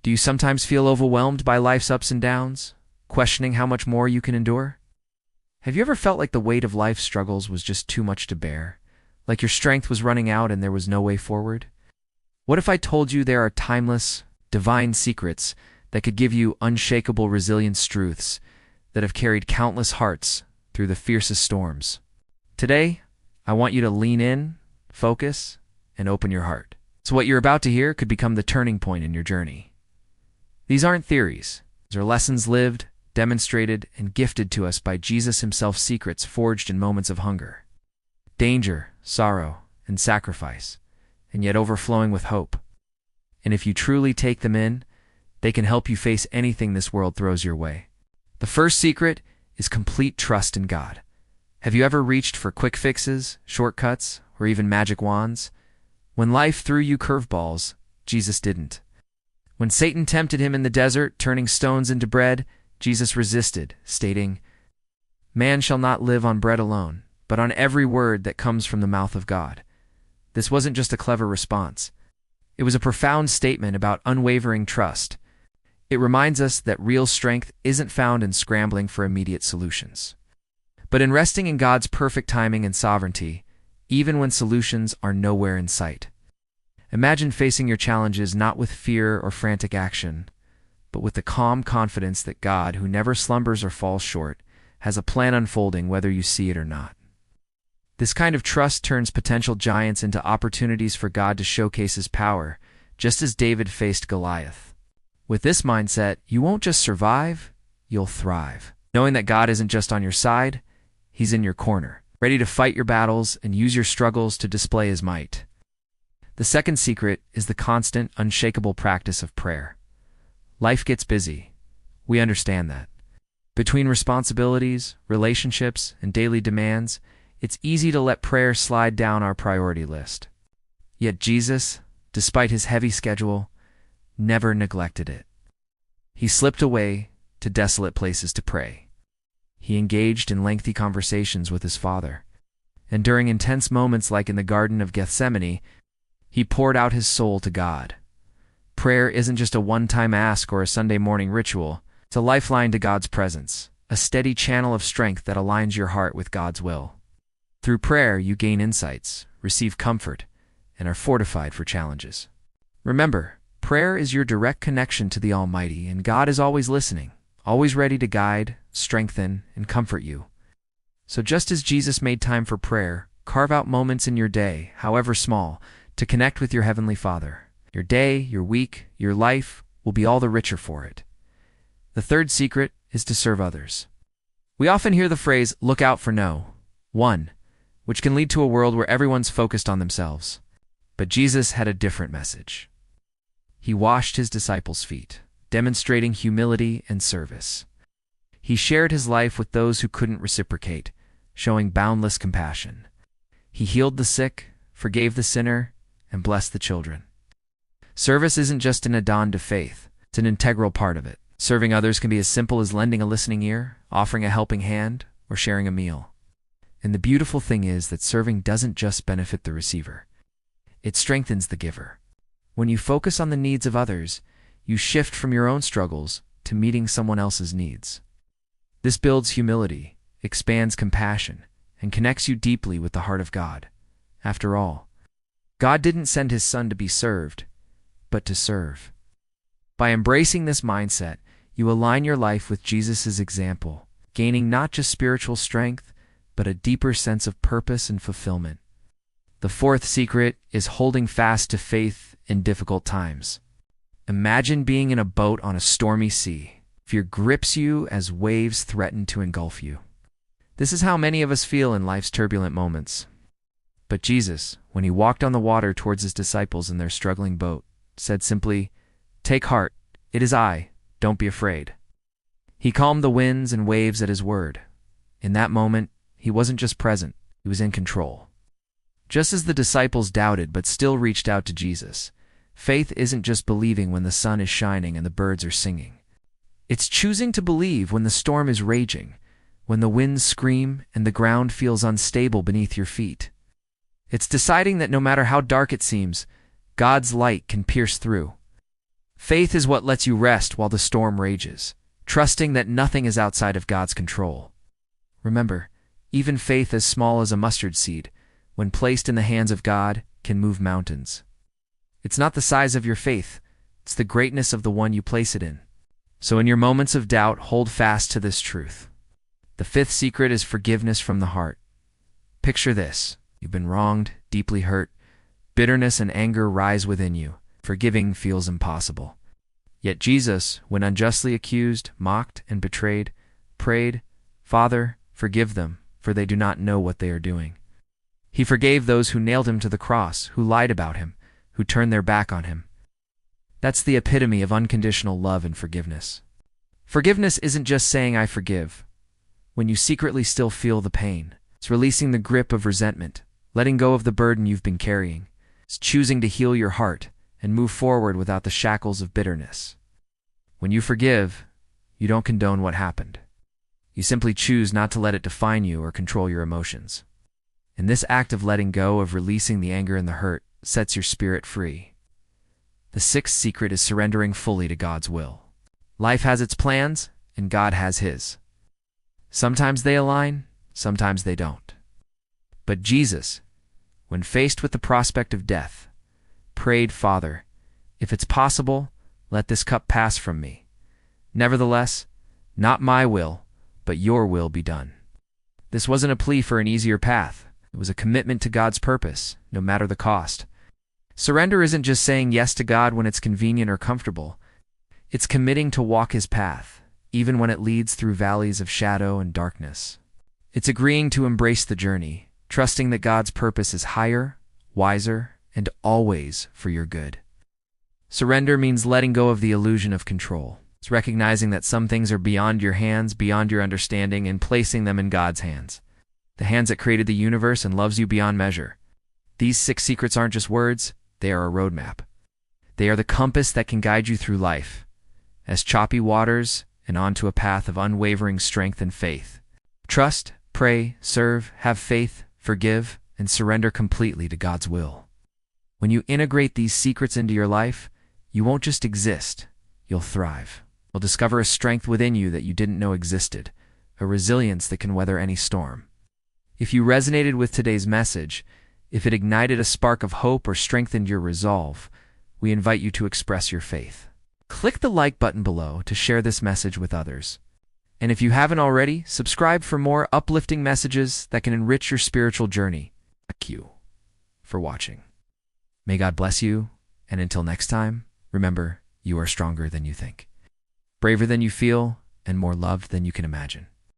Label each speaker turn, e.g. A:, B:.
A: Do you sometimes feel overwhelmed by life's ups and downs, questioning how much more you can endure? Have you ever felt like the weight of life's struggles was just too much to bear, like your strength was running out and there was no way forward? What if I told you there are timeless, divine secrets that could give you unshakable resilience truths that have carried countless hearts through the fiercest storms? Today, I want you to lean in, focus, and open your heart. So what you're about to hear could become the turning point in your journey. These aren't theories. These are lessons lived, demonstrated, and gifted to us by Jesus himself, secrets forged in moments of hunger, danger, sorrow, and sacrifice, and yet overflowing with hope. And if you truly take them in, they can help you face anything this world throws your way. The first secret is complete trust in God. Have you ever reached for quick fixes, shortcuts, or even magic wands? When life threw you curveballs, Jesus didn't. When Satan tempted him in the desert, turning stones into bread, Jesus resisted, stating, "Man shall not live on bread alone, but on every word that comes from the mouth of God." This wasn't just a clever response. It was a profound statement about unwavering trust. It reminds us that real strength isn't found in scrambling for immediate solutions, but in resting in God's perfect timing and sovereignty, even when solutions are nowhere in sight. Imagine facing your challenges not with fear or frantic action, but with the calm confidence that God, who never slumbers or falls short, has a plan unfolding whether you see it or not. This kind of trust turns potential giants into opportunities for God to showcase his power, just as David faced Goliath. With this mindset, you won't just survive, you'll thrive. Knowing that God isn't just on your side, he's in your corner, ready to fight your battles and use your struggles to display his might. The second secret is the constant, unshakable practice of prayer. Life gets busy. We understand that. Between responsibilities, relationships, and daily demands, it's easy to let prayer slide down our priority list. Yet Jesus, despite his heavy schedule, never neglected it. He slipped away to desolate places to pray. He engaged in lengthy conversations with his Father. And during intense moments like in the Garden of Gethsemane, he poured out his soul to God. Prayer isn't just a one-time ask or a Sunday morning ritual. It's a lifeline to God's presence, a steady channel of strength that aligns your heart with God's will. Through prayer, you gain insights, receive comfort, and are fortified for challenges. Remember, prayer is your direct connection to the Almighty, and God is always listening, always ready to guide, strengthen, and comfort you. So just as Jesus made time for prayer, carve out moments in your day, however small, to connect with your Heavenly Father. Your day, your week, your life will be all the richer for it. The third secret is to serve others. We often hear the phrase, "look out for no one," which can lead to a world where everyone's focused on themselves. But Jesus had a different message. He washed his disciples' feet, demonstrating humility and service. He shared his life with those who couldn't reciprocate, showing boundless compassion. He healed the sick, forgave the sinner, and blessed the children. Service isn't just an add-on to faith, it's an integral part of it. Serving others can be as simple as lending a listening ear, offering a helping hand, or sharing a meal. And the beautiful thing is that serving doesn't just benefit the receiver. It strengthens the giver. When you focus on the needs of others, you shift from your own struggles to meeting someone else's needs. This builds humility, expands compassion, and connects you deeply with the heart of God. After all, God didn't send his Son to be served, but to serve. By embracing this mindset, you align your life with Jesus' example, gaining not just spiritual strength, but a deeper sense of purpose and fulfillment. The fourth secret is holding fast to faith in difficult times. Imagine being in a boat on a stormy sea. Fear grips you as waves threaten to engulf you. This is how many of us feel in life's turbulent moments. But Jesus, when he walked on the water towards his disciples in their struggling boat, said simply, "Take heart, it is I, don't be afraid." He calmed the winds and waves at his word. In that moment, he wasn't just present, he was in control. Just as the disciples doubted but still reached out to Jesus, faith isn't just believing when the sun is shining and the birds are singing. It's choosing to believe when the storm is raging, when the winds scream and the ground feels unstable beneath your feet. It's deciding that no matter how dark it seems, God's light can pierce through. Faith is what lets you rest while the storm rages, trusting that nothing is outside of God's control. Remember, even faith as small as a mustard seed, when placed in the hands of God, can move mountains. It's not the size of your faith, it's the greatness of the one you place it in. So in your moments of doubt, hold fast to this truth. The fifth secret is forgiveness from the heart. Picture this. You've been wronged, deeply hurt. Bitterness and anger rise within you. Forgiving feels impossible. Yet Jesus, when unjustly accused, mocked, and betrayed, prayed, "Father, forgive them, for they do not know what they are doing." He forgave those who nailed him to the cross, who lied about him, who turned their back on him. That's the epitome of unconditional love and forgiveness. Forgiveness isn't just saying "I forgive" when you secretly still feel the pain. It's releasing the grip of resentment, letting go of the burden you've been carrying. It's choosing to heal your heart and move forward without the shackles of bitterness. When you forgive, you don't condone what happened. You simply choose not to let it define you or control your emotions. And this act of letting go, of releasing the anger and the hurt, sets your spirit free. The sixth secret is surrendering fully to God's will. Life has its plans, and God has his. Sometimes they align, sometimes they don't. But Jesus, when faced with the prospect of death, prayed, "Father, if it's possible, let this cup pass from me. Nevertheless, not my will, but your will be done." This wasn't a plea for an easier path. It was a commitment to God's purpose, no matter the cost. Surrender isn't just saying yes to God when it's convenient or comfortable. It's committing to walk his path, even when it leads through valleys of shadow and darkness. It's agreeing to embrace the journey, trusting that God's purpose is higher, wiser, and always for your good. Surrender means letting go of the illusion of control. It's recognizing that some things are beyond your hands, beyond your understanding, and placing them in God's hands. The hands that created the universe and loves you beyond measure. These 6 secrets aren't just words, they are a roadmap. They are the compass that can guide you through life, as choppy waters and onto a path of unwavering strength and faith. Trust, pray, serve, have faith, forgive, and surrender completely to God's will. When you integrate these secrets into your life, you won't just exist, you'll thrive. You'll discover a strength within you that you didn't know existed, a resilience that can weather any storm. If you resonated with today's message, if it ignited a spark of hope or strengthened your resolve, we invite you to express your faith. Click the like button below to share this message with others. And if you haven't already, subscribe for more uplifting messages that can enrich your spiritual journey. Thank you for watching. May God bless you, and until next time, remember, you are stronger than you think, braver than you feel, and more loved than you can imagine.